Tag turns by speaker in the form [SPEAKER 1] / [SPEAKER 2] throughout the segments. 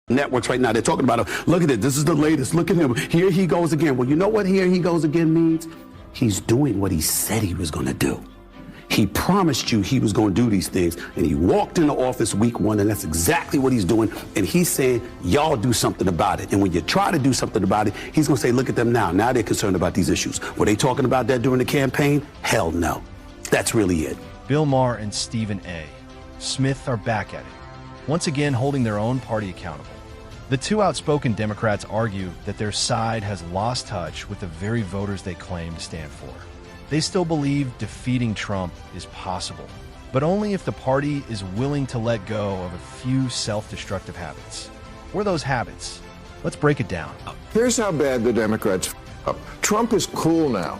[SPEAKER 1] Networks right now, they're talking about him. Look at it. This is the latest. Look at him. Here he goes again. Well, you know what here he goes again means? He's doing what he said he was going to do. He promised you he was going to do these things, and he walked into office week one, and that's exactly what he's doing. And he's saying, y'all do something about it. And when you try to do something about it, he's going to say, look at them now. Now they're concerned about these issues. Were they talking about that during the campaign? Hell no. That's really it.
[SPEAKER 2] Bill Maher and Stephen A. Smith are back at it, once again holding their own party accountable. The two outspoken Democrats argue that their side has lost touch with the very voters they claim to stand for. They still believe defeating Trump is possible, but only if the party is willing to let go of a few self-destructive habits. What are those habits? Let's break it down.
[SPEAKER 3] Here's how bad the Democrats f*** up. Trump is cool now.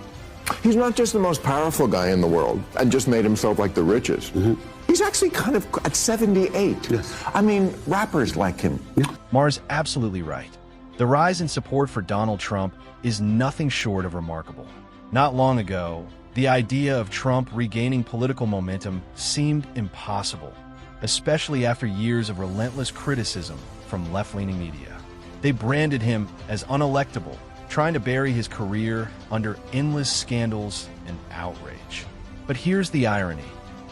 [SPEAKER 3] He's not just the most powerful guy in the world and just made himself like the richest. He's actually kind of at 78.
[SPEAKER 1] Yes.
[SPEAKER 3] I mean, rappers like him.
[SPEAKER 2] Maher's absolutely right. The rise in support for Donald Trump is nothing short of remarkable. Not long ago, the idea of Trump regaining political momentum seemed impossible, especially after years of relentless criticism from left-leaning media. They branded him as unelectable, trying to bury his career under endless scandals and outrage. But here's the irony.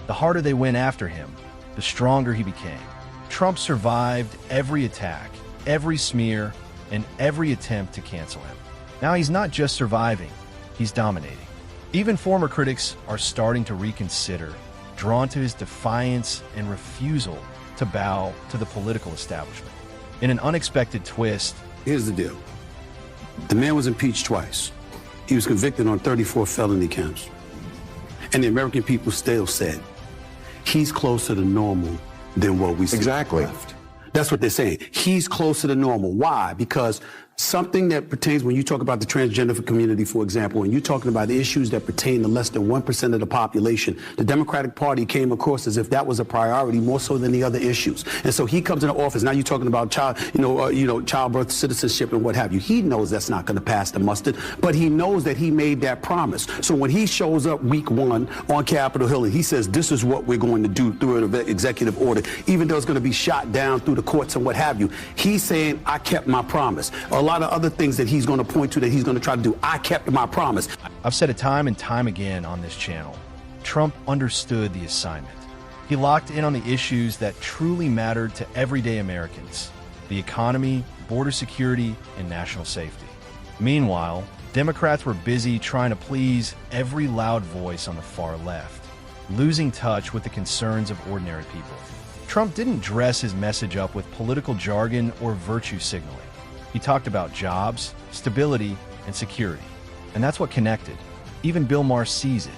[SPEAKER 2] The harder they went after him, the stronger he became. Trump survived every attack, every smear, and every attempt to cancel him. Now he's not just surviving, he's dominating. Even former critics are starting to reconsider, drawn to his defiance and refusal to bow to the political establishment. In an unexpected twist,
[SPEAKER 1] Here's the deal. The man was impeached twice. He was convicted on 34 felony counts. And the American people still said, he's closer to normal than what we see.
[SPEAKER 3] Exactly.
[SPEAKER 1] Left. That's what they're saying. He's closer to normal. Why? Because something that pertains, when you talk about the transgender community, for example, and you're talking about the issues that pertain to less than 1% of the population, the Democratic Party came across as if that was a priority more so than the other issues. And so he comes into office. Now you're talking about childbirth, citizenship, and what have you. He knows that's not going to pass the mustard, but he knows that he made that promise. So when he shows up week one on Capitol Hill and he says, this is what we're going to do through an executive order, even though it's going to be shot down through the courts and what have you, he's saying, I kept my promise. A lot of other things that he's going to point to that he's going to try to do. I kept my promise.
[SPEAKER 2] I've said it time and time again on this channel. Trump understood the assignment. He locked in on the issues that truly mattered to everyday Americans: the economy, border security, and national safety. Meanwhile, Democrats were busy trying to please every loud voice on the far left, losing touch with the concerns of ordinary people. Trump didn't dress his message up with political jargon or virtue signaling. He talked about jobs, stability, and security. And that's what connected. Even Bill Maher sees it.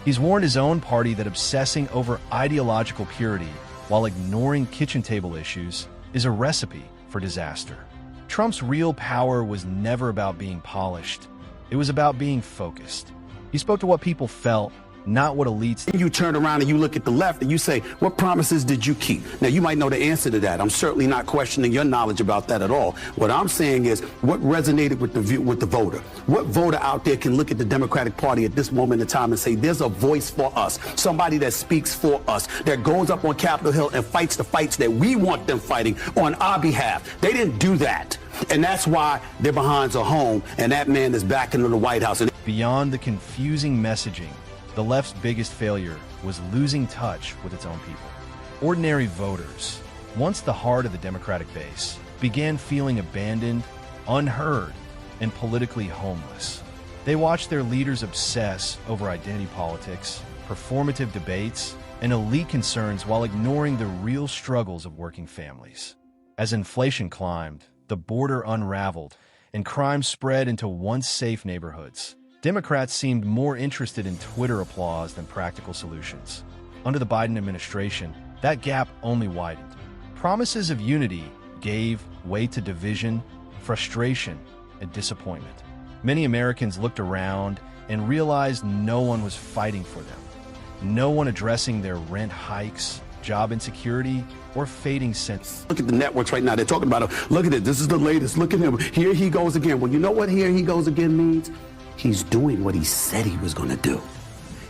[SPEAKER 2] He's warned his own party that obsessing over ideological purity while ignoring kitchen table issues is a recipe for disaster. Trump's real power was never about being polished. It was about being focused. He spoke to what people felt, not what elites.
[SPEAKER 1] You turn around and you look at the left and you say, what promises did you keep? Now, you might know the answer to that. I'm certainly not questioning your knowledge about that at all. What I'm saying is what resonated with the voter. What voter out there can look at the Democratic Party at this moment in time and say, there's a voice for us, somebody that speaks for us, that goes up on Capitol Hill and fights the fights that we want them fighting on our behalf. They didn't do that. And that's why their behinds are home and that man is back into the White House.
[SPEAKER 2] Beyond the confusing messaging, the left's biggest failure was losing touch with its own people. Ordinary voters, once the heart of the Democratic base, began feeling abandoned, unheard, and politically homeless. They watched their leaders obsess over identity politics, performative debates, and elite concerns while ignoring the real struggles of working families. As inflation climbed, the border unraveled, and crime spread into once safe neighborhoods, Democrats seemed more interested in Twitter applause than practical solutions. Under the Biden administration, that gap only widened. Promises of unity gave way to division, frustration, and disappointment. Many Americans looked around and realized no one was fighting for them. No one addressing their rent hikes, job insecurity, or fading sense.
[SPEAKER 1] Look at the networks right now. They're talking about him. Look at it. This is the latest. Look at him. Here he goes again. Well, you know what here he goes again means? He's doing what he said he was going to do.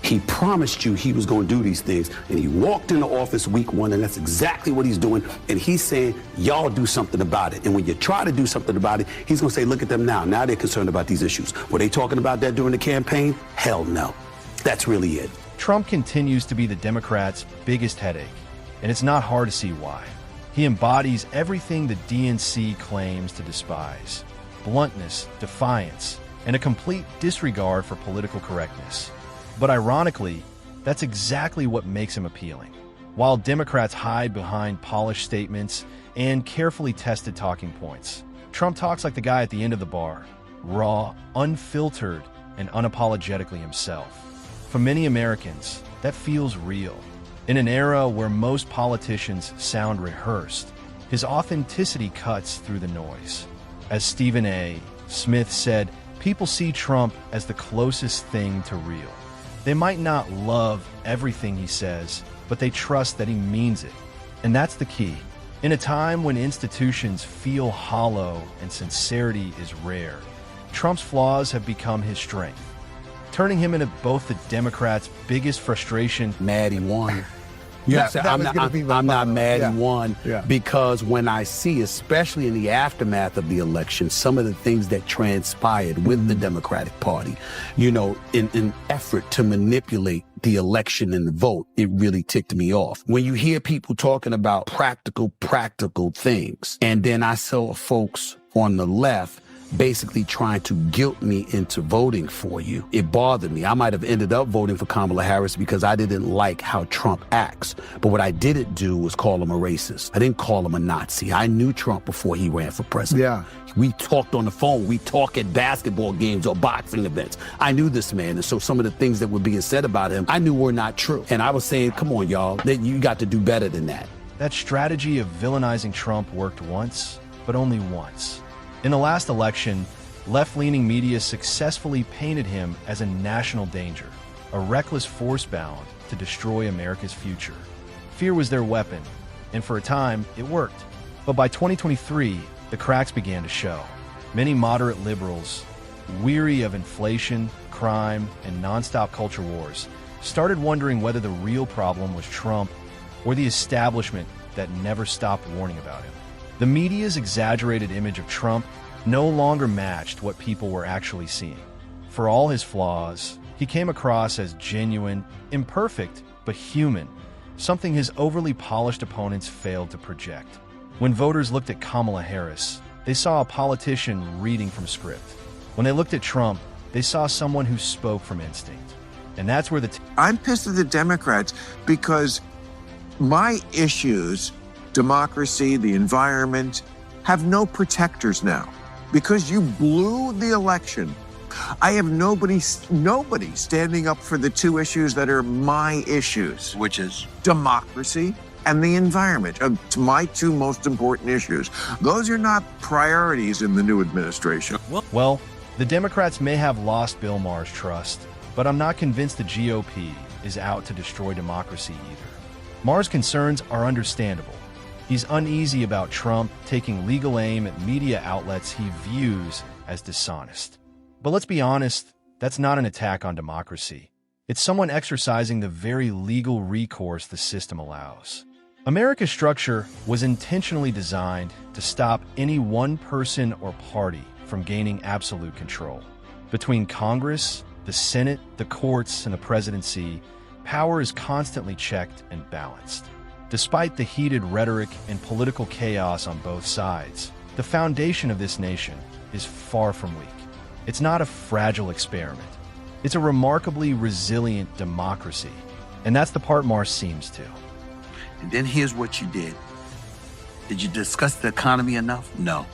[SPEAKER 1] He promised you he was going to do these things, and he walked into office week one, and that's exactly what he's doing. And he's saying, y'all do something about it. And when you try to do something about it, he's going to say, look at them now. Now they're concerned about these issues. Were they talking about that during the campaign? Hell no. That's really it.
[SPEAKER 2] Trump continues to be the Democrats' biggest headache, and it's not hard to see why. He embodies everything the DNC claims to despise: bluntness, defiance, and a complete disregard for political correctness. But ironically, that's exactly what makes him appealing. While Democrats hide behind polished statements and carefully tested talking points, Trump talks like the guy at the end of the bar, raw, unfiltered, and unapologetically himself. For many Americans, that feels real. In an era where most politicians sound rehearsed, his authenticity cuts through the noise. As Stephen A. Smith said, people see Trump as the closest thing to real. They might not love everything he says, but they trust that he means it. And that's the key. In a time when institutions feel hollow and sincerity is rare, Trump's flaws have become his strength, turning him into both the Democrats' biggest frustration.
[SPEAKER 1] Mad he won.
[SPEAKER 4] Yeah,
[SPEAKER 1] Yes, I'm not mad he won because when I see, especially in the aftermath of the election, some of the things that transpired with the Democratic Party, in an effort to manipulate the election and the vote, it really ticked me off. When you hear people talking about practical things, and then I saw folks on the left basically trying to guilt me into voting for you, it bothered me. I might have ended up voting for Kamala Harris because I didn't like how Trump acts. But what I didn't do was call him a racist. I didn't call him a Nazi. I knew Trump before he ran for president.
[SPEAKER 4] Yeah.
[SPEAKER 1] We talked on the phone. We talk at basketball games or boxing events. I knew this man. And so some of the things that were being said about him, I knew were not true. And I was saying, come on, y'all, you got to do better than that.
[SPEAKER 2] That strategy of villainizing Trump worked once, but only once. In the last election, left-leaning media successfully painted him as a national danger, a reckless force bound to destroy America's future. Fear was their weapon, and for a time, it worked. But by 2023, the cracks began to show. Many moderate liberals, weary of inflation, crime, and nonstop culture wars, started wondering whether the real problem was Trump or the establishment that never stopped warning about him. The media's exaggerated image of Trump no longer matched what people were actually seeing. For all his flaws, he came across as genuine, imperfect, but human, something his overly polished opponents failed to project. When voters looked at Kamala Harris, they saw a politician reading from script. When they looked at Trump, they saw someone who spoke from instinct. And that's where
[SPEAKER 3] I'm pissed at the Democrats because my issues, democracy, the environment, have no protectors now. Because you blew the election, I have nobody standing up for the two issues that are my issues.
[SPEAKER 5] Which is?
[SPEAKER 3] Democracy and the environment, my two most important issues. Those are not priorities in the new administration.
[SPEAKER 2] Well, the Democrats may have lost Bill Maher's trust, but I'm not convinced the GOP is out to destroy democracy either. Maher's concerns are understandable. He's uneasy about Trump taking legal aim at media outlets he views as dishonest. But let's be honest, that's not an attack on democracy. It's someone exercising the very legal recourse the system allows. America's structure was intentionally designed to stop any one person or party from gaining absolute control. Between Congress, the Senate, the courts, and the presidency, power is constantly checked and balanced. Despite the heated rhetoric and political chaos on both sides, the foundation of this nation is far from weak. It's not a fragile experiment. It's a remarkably resilient democracy. And that's the part Maher seems to.
[SPEAKER 5] And then here's what you did. Did you discuss the economy enough? No.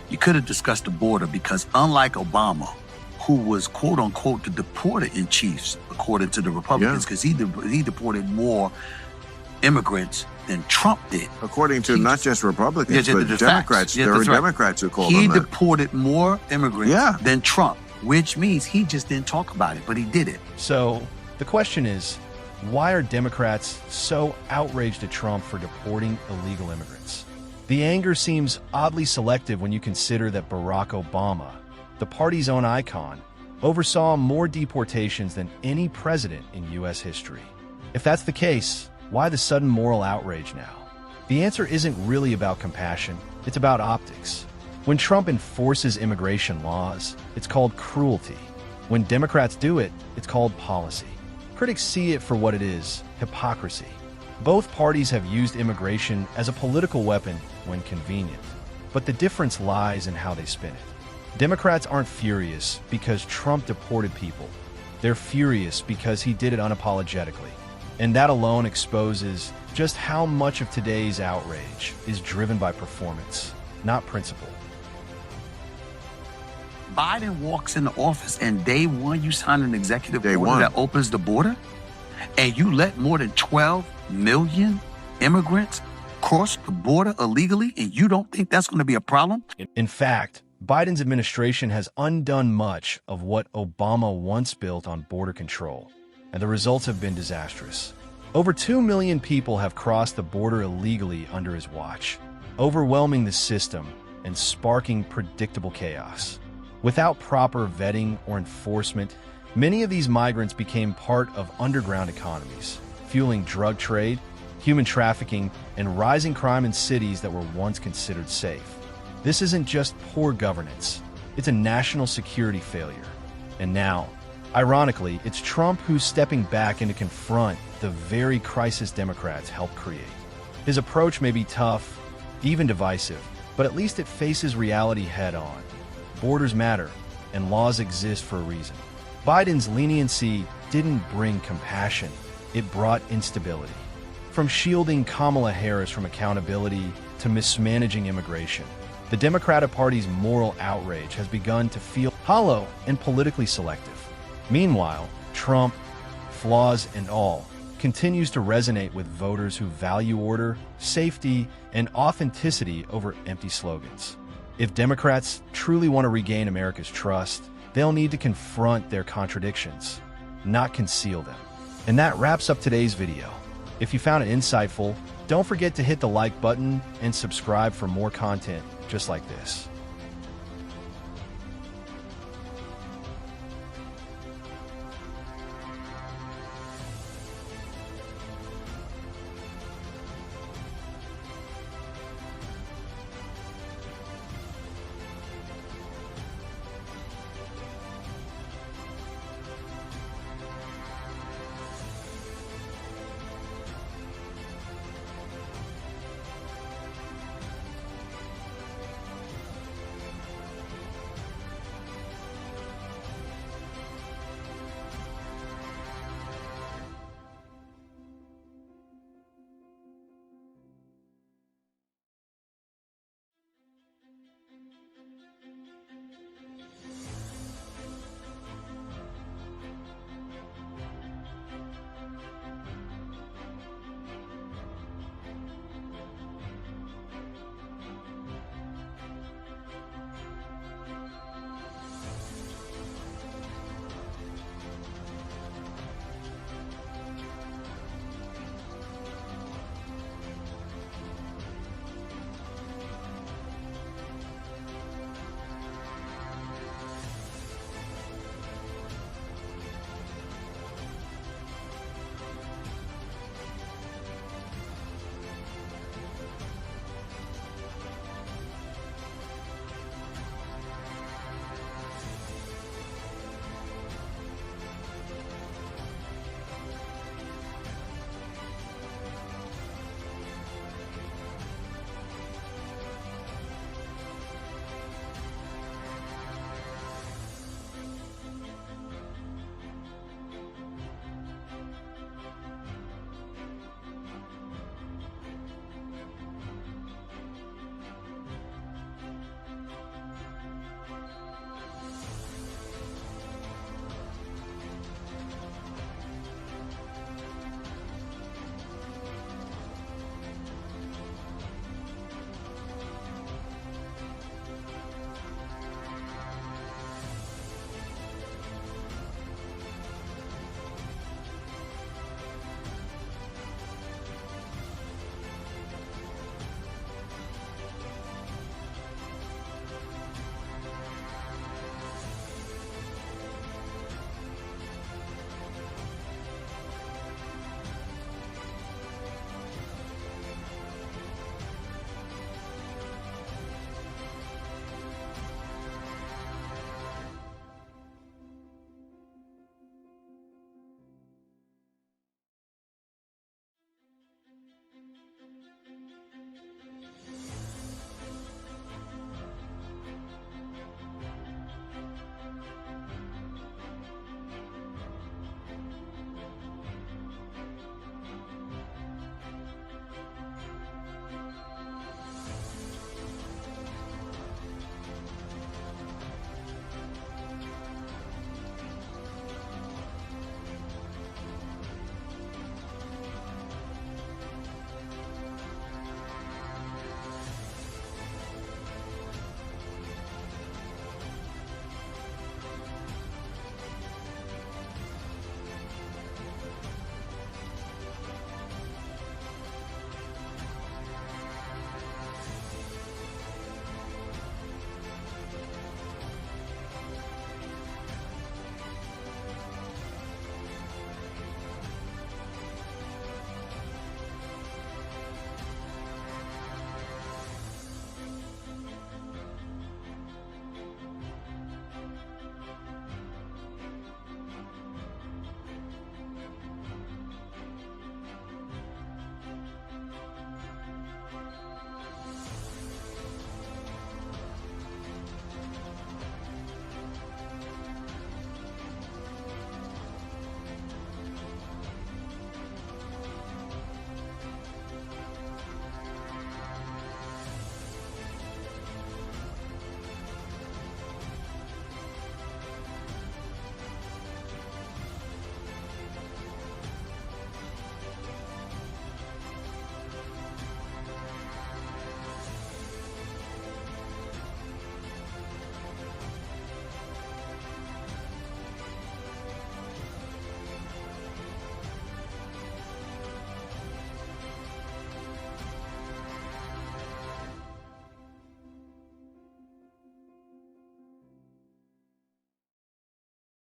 [SPEAKER 5] You could have discussed the border because unlike Obama, who was quote unquote the deporter in chief, according to the Republicans, because he deported more immigrants than Trump did.
[SPEAKER 3] According to not just Republicans, but
[SPEAKER 5] the
[SPEAKER 3] Democrats. There were Democrats who called him that.
[SPEAKER 5] He deported more immigrants than Trump, which means he just didn't talk about it, but he did it.
[SPEAKER 2] So the question is, why are Democrats so outraged at Trump for deporting illegal immigrants? The anger seems oddly selective when you consider that Barack Obama, the party's own icon, oversaw more deportations than any president in U.S. history. If that's the case, why the sudden moral outrage now? The answer isn't really about compassion, it's about optics. When Trump enforces immigration laws, it's called cruelty. When Democrats do it, it's called policy. Critics see it for what it is, hypocrisy. Both parties have used immigration as a political weapon when convenient, but the difference lies in how they spin it. Democrats aren't furious because Trump deported people. They're furious because he did it unapologetically. And that alone exposes just how much of today's outrage is driven by performance, not principle.
[SPEAKER 5] Biden walks into office and day one you sign an executive order
[SPEAKER 3] one.
[SPEAKER 5] that opens the border, and you let more than 12 million immigrants cross the border illegally, and you don't think that's going to be a problem?
[SPEAKER 2] In fact, Biden's administration has undone much of what Obama once built on border control, and the results have been disastrous. Over 2 million people have crossed the border illegally under his watch, overwhelming the system and sparking predictable chaos. Without proper vetting or enforcement, many of these migrants became part of underground economies, fueling drug trade, human trafficking, and rising crime in cities that were once considered safe. This isn't just poor governance, it's a national security failure. And now, ironically, it's Trump who's stepping back in to confront the very crisis Democrats helped create. His approach may be tough, even divisive, but at least it faces reality head-on. Borders matter, and laws exist for a reason. Biden's leniency didn't bring compassion, it brought instability. From shielding Kamala Harris from accountability to mismanaging immigration, the Democratic Party's moral outrage has begun to feel hollow and politically selective. Meanwhile, Trump, flaws and all, continues to resonate with voters who value order, safety, and authenticity over empty slogans. If Democrats truly want to regain America's trust, they'll need to confront their contradictions, not conceal them. And that wraps up today's video. If you found it insightful, don't forget to hit the like button and subscribe for more content just like this.